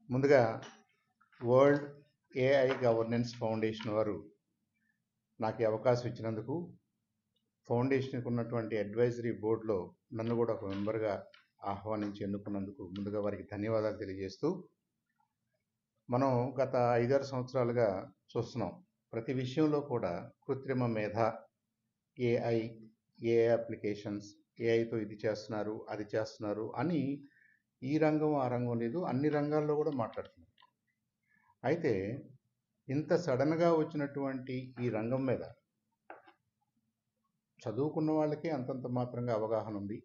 ముందుగా world AI governance foundation వారు నాకు ఈ అవకాశం ఇచ్చినందుకు, ఫౌండేషన్కి ఉన్నటువంటి అడ్వైజరీ బోర్డులో నన్ను కూడా ఒక మెంబర్గా ఆహ్వానించి ఎన్నుకున్నందుకు ముందుగా వారికి ధన్యవాదాలు తెలియజేస్తూ, మనం గత 5-6 సంవత్సరాలుగా చూస్తున్నాం. ప్రతి విషయంలో కూడా కృత్రిమ మేధ, ఏఐ అప్లికేషన్స్, ఏఐతో ఇది చేస్తున్నారు, అది చేస్తున్నారు అని ఈ రంగం ఆ రంగం లేదు, అన్ని రంగాల్లో కూడా మాట్లాడుతున్నారు. అయితే ఇంత సడన్గా వచ్చినటువంటి ఈ రంగం మీద చదువుకున్న వాళ్ళకి అంతంత మాత్రంగా అవగాహన ఉంది.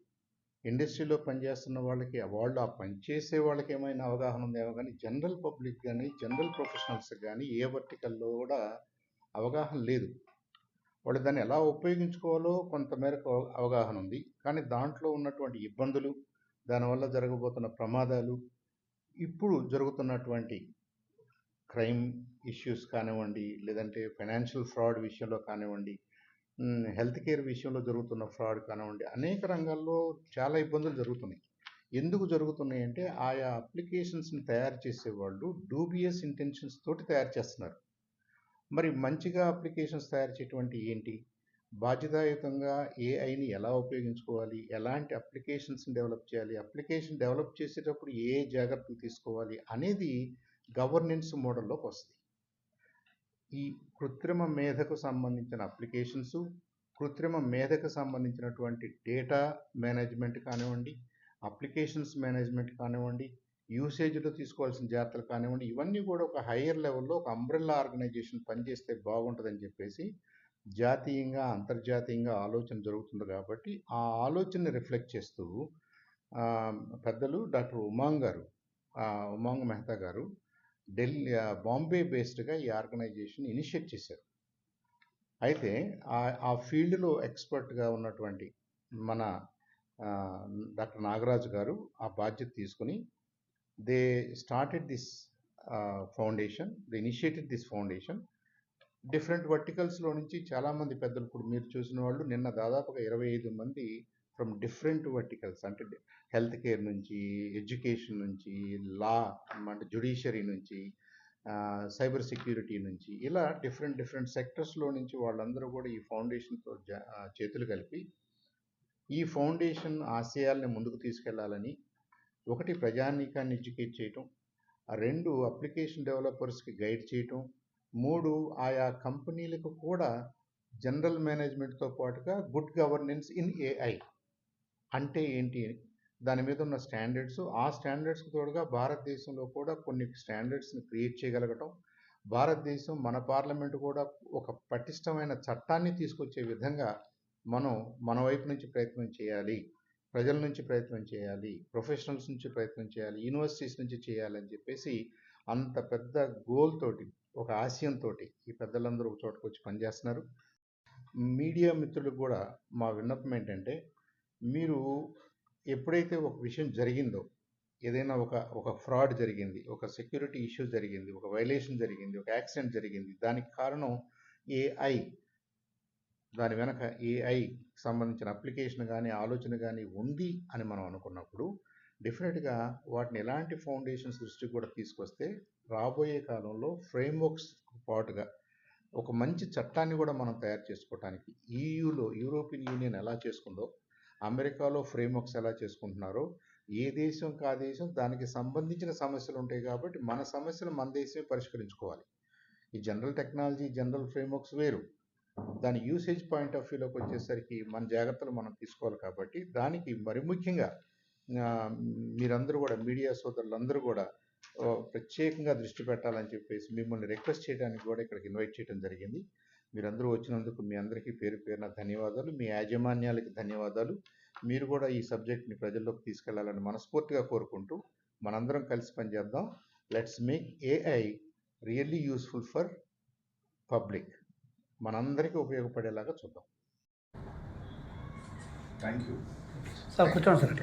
ఇండస్ట్రీలో పనిచేస్తున్న వాళ్ళకి, వాళ్ళు ఆ పనిచేసే వాళ్ళకి ఏమైనా అవగాహన ఉందేమో కానీ జనరల్ పబ్లిక్ కానీ జనరల్ ప్రొఫెషనల్స్ కానీ ఏ వర్టికల్లో కూడా అవగాహన లేదు. వాళ్ళు దాన్ని ఎలా ఉపయోగించుకోవాలో కొంతమేరకు అవగాహన ఉంది, కానీ దాంట్లో ఉన్నటువంటి ఇబ్బందులు, దానివల్ల జరగబోతున్న ప్రమాదాలు, ఇప్పుడు జరుగుతున్నటువంటి క్రైమ్ ఇష్యూస్ కానివ్వండి, లేదంటే ఫైనాన్షియల్ ఫ్రాడ్ విషయంలో కానివ్వండి, హెల్త్ కేర్ విషయంలో జరుగుతున్న ఫ్రాడ్ కానివ్వండి, అనేక రంగాల్లో చాలా ఇబ్బందులు జరుగుతున్నాయి. ఎందుకు జరుగుతున్నాయి అంటే ఆయా అప్లికేషన్స్ని తయారు చేసేవాళ్ళు డూబియస్ ఇంటెన్షన్స్ తోటి తయారు చేస్తున్నారు. మరి మంచిగా అప్లికేషన్స్ తయారు చేయటువంటి ఏంటి, బాధ్యతాయుతంగా ఏఐని ఎలా ఉపయోగించుకోవాలి, ఎలాంటి అప్లికేషన్స్ని డెవలప్ చేయాలి, అప్లికేషన్ డెవలప్ చేసేటప్పుడు ఏ జాగ్రత్తలు తీసుకోవాలి అనేది గవర్నెన్స్ మోడల్లోకి వస్తుంది. ఈ కృత్రిమ మేధకు సంబంధించిన అప్లికేషన్స్, కృత్రిమ మేధకు సంబంధించినటువంటి డేటా మేనేజ్మెంట్ కానివ్వండి, అప్లికేషన్స్ మేనేజ్మెంట్ కానివ్వండి, యూసేజ్లో తీసుకోవాల్సిన జాగ్రత్తలు కానివ్వండి, ఇవన్నీ కూడా ఒక హయ్యర్ లెవెల్లో ఒక అంబ్రెల్లా ఆర్గనైజేషన్ పనిచేస్తే బాగుంటుందని చెప్పేసి జాతీయంగా అంతర్జాతీయంగా ఆలోచన జరుగుతుంది. కాబట్టి ఆ ఆలోచనని రిఫ్లెక్ట్ చేస్తూ పెద్దలు డాక్టర్ ఉమాంగ్ మెహతా గారు బాంబే బేస్డ్గా ఈ ఆర్గనైజేషన్ ఇనిషియేట్ చేశారు. అయితే ఆ ఫీల్డ్లో ఎక్స్పర్ట్గా ఉన్నటువంటి మన డాక్టర్ నాగరాజు గారు ఆ బాధ్యత తీసుకుని they started this foundation, they initiated this foundation. Different వర్టికల్స్లో నుంచి చాలామంది పెద్దలు, ఇప్పుడు మీరు చూసిన వాళ్ళు నిన్న దాదాపుగా 25 మంది ఫ్రమ్ డిఫరెంట్ వర్టికల్స్, అంటే హెల్త్ కేర్ నుంచి, ఎడ్యుకేషన్ నుంచి, లా అంటే జ్యుడిషియరీ నుంచి, సైబర్ సెక్యూరిటీ నుంచి, ఇలా డిఫరెంట్ సెక్టర్స్లో నుంచి వాళ్ళందరూ కూడా ఈ ఫౌండేషన్తో చేతులు కలిపి ఈ ఫౌండేషన్ ఆశయాల్ని ముందుకు తీసుకెళ్లాలని, ఒకటి ప్రజానీకాన్ని ఎడ్యుకేట్ చేయటం, 2 అప్లికేషన్ డెవలపర్స్కి గైడ్ చేయటం, 3 ఆయా కంపెనీలకు కూడా జనరల్ మేనేజ్మెంట్తో పాటుగా గుడ్ గవర్నెన్స్ ఇన్ ఏఐ అంటే ఏంటి, దాని మీద ఉన్న స్టాండర్డ్స్, ఆ స్టాండర్డ్స్కి తోడుగా భారతదేశంలో కూడా కొన్ని స్టాండర్డ్స్ని క్రియేట్ చేయగలగటం, భారతదేశం మన పార్లమెంటు కూడా ఒక పటిష్టమైన చట్టాన్ని తీసుకొచ్చే విధంగా మన వైపు నుంచి ప్రయత్నం చేయాలి, ప్రజల నుంచి ప్రయత్నం చేయాలి, ప్రొఫెషనల్స్ నుంచి ప్రయత్నం చేయాలి, యూనివర్సిటీస్ నుంచి చేయాలని చెప్పేసి అంత పెద్ద గోల్ తోటి, ఒక ఆశయంతో ఈ పెద్దలందరూ ఒక చోటకు వచ్చి పనిచేస్తున్నారు. మీడియా మిత్రులకు కూడా మా విన్నపం ఏంటంటే, మీరు ఎప్పుడైతే ఒక విషయం జరిగిందో, ఏదైనా ఒక ఫ్రాడ్ జరిగింది, ఒక సెక్యూరిటీ ఇష్యూ జరిగింది, ఒక వైలేషన్ జరిగింది, ఒక యాక్సిడెంట్ జరిగింది, దానికి కారణం ఏఐ, దాని వెనక ఏఐ సంబంధించిన అప్లికేషన్ కానీ ఆలోచన కానీ ఉంది అని మనం అనుకున్నప్పుడు, డెఫినెట్గా వాటిని ఎలాంటి ఫౌండేషన్స్ దృష్టికి కూడా తీసుకొస్తే రాబోయే కాలంలో ఫ్రేమ్వర్క్స్ పాటుగా ఒక మంచి చట్టాన్ని కూడా మనం తయారు చేసుకోవటానికి, యూరోపియన్ యూనియన్ ఎలా చేసుకుందో, అమెరికాలో ఫ్రేమ్వర్క్స్ ఎలా చేసుకుంటున్నారో, ఏ దేశం కా దేశం దానికి సంబంధించిన సమస్యలు ఉంటాయి. కాబట్టి మన సమస్యలు మన దేశమే పరిష్కరించుకోవాలి. ఈ జనరల్ టెక్నాలజీ, జనరల్ ఫ్రేమ్వర్క్స్ వేరు, దాని యూసేజ్ పాయింట్ ఆఫ్ వ్యూలోకి వచ్చేసరికి మన జాగ్రత్తలు మనం తీసుకోవాలి. కాబట్టి దానికి మరి ముఖ్యంగా మీరందరూ కూడా, మీడియా సోదరులందరూ కూడా ప్రత్యేకంగా దృష్టి పెట్టాలని చెప్పేసి మిమ్మల్ని రిక్వెస్ట్ చేయడానికి కూడా ఇక్కడికి ఇన్వైట్ చేయడం జరిగింది. మీరందరూ వచ్చినందుకు మీ అందరికీ పేరు పేరున ధన్యవాదాలు, మీ యాజమాన్యాలకి ధన్యవాదాలు. మీరు కూడా ఈ సబ్జెక్ట్ని ప్రజల్లోకి తీసుకెళ్లాలని మనస్ఫూర్తిగా కోరుకుంటూ మనందరం కలిసి పనిచేద్దాం. Let's make AI really useful for public, మనందరికీ ఉపయోగపడేలాగా చూద్దాం. Thank you sir. కూర్చోండి సార్.